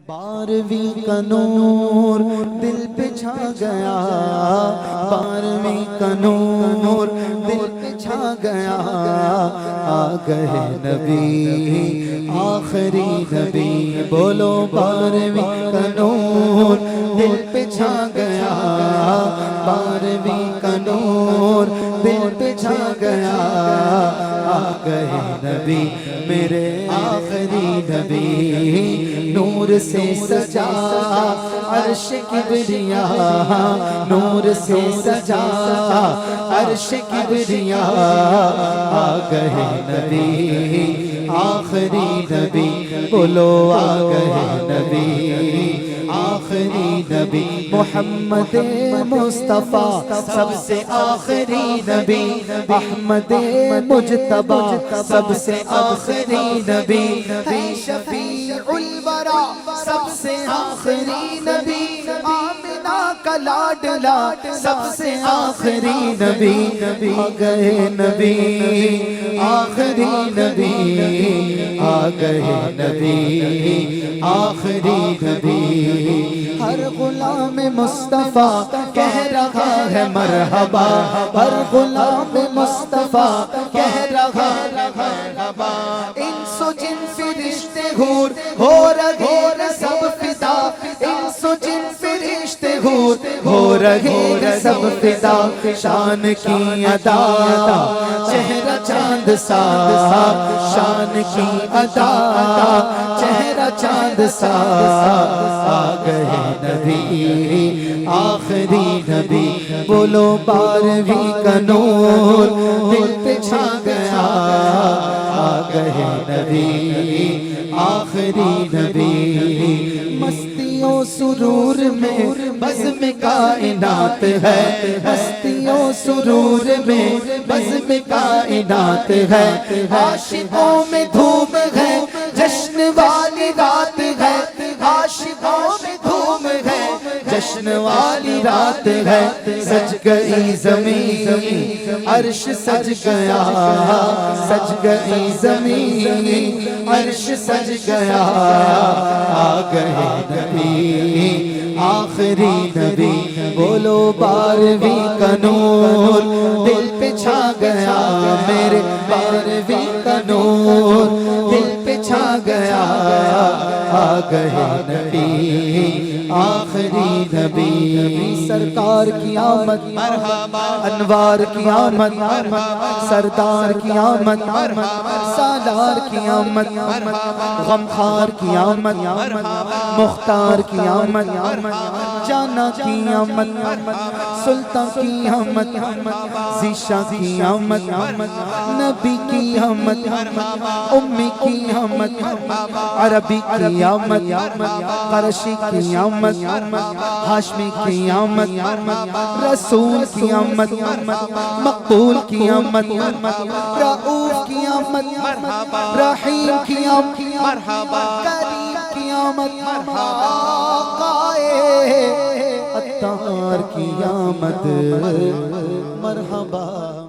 12ویں کا نور دل پہ چھا گیا، 12ویں کا نور دل پہ چھا گیا، آ گئے نبی آخری نبی، بولو 12ویں کا نور دل پہ چھا گیا، 12ویں کا نور دل پہ چھا گیا، آ گئے نبی میرے آخری نبی، نور سے سجا عرش کبریا، نور سے سجا عرش کبریا، آ گئے نبی آخری نبی، بولو آ گئے نبی آخری نبی، محمد مصطفیٰ سب سے آخری نبی، احمد مجتبی سب سے آخری نبی، شفیع الورا سب سے آخری نبی، آمنہ کا لاڈلا سب سے آخری نبی، آ گئے نبی آخری نبی، آ گئے نبی آخری نبی، ہر غلام مصطفیٰ کہہ رہا ہے مرحبا، ہر غلام مصطفیٰ کہہ رہا ہے مرحبا، انس و جن فرشتے حور ہو رہے سب فدا، انس و جن فرشتے حور ہو رہے سب فدا، شان کی ادا چہرہ چاند سا، شان کی ادا چہرہ چاند سا، آ گئے نبی آخری نبی، بولو 12ویں کا نور دل پہ چھا گیا، آ گئے نبی آخری نبی، مستیوں سرور میں بزم کائنات ہے، مستیوں سرور میں بزم کائنات ہے، عاشقوں میں دھوم ہے جشن والی رات ہے، عاشقوں میں دھوم ہے جشن والی رات ہے، سج گئی زمین عرش سج گیا، سج گئی زمین عرش سج گیا، آ گئے نبی آخری نبی، بولو 12ویں کا نور دل پہ چھا گیا، میرے 12ویں کا نور دل پہ چھا گیا، آ گئے نبی آخری نبی، سرکار کی آمد مرحبا، انوار کی آمد سردار کی آمد، سالار کی آمد، غمخوار کی آمد، مختار کی آمد، جانا کی آمد، سلطان کی آمد، ذیشا کی آمد، نبی کی آمد، امی کی آمد، عربی کی آمد، قرشی کی آمد، ہاشمی کی آمد، رسول کی آمد، مقبول کی آمد، رؤوف کی آمد، رحیم کی آمد، کریم کی آمد، آقائے عطار کی آمد، مرحبا۔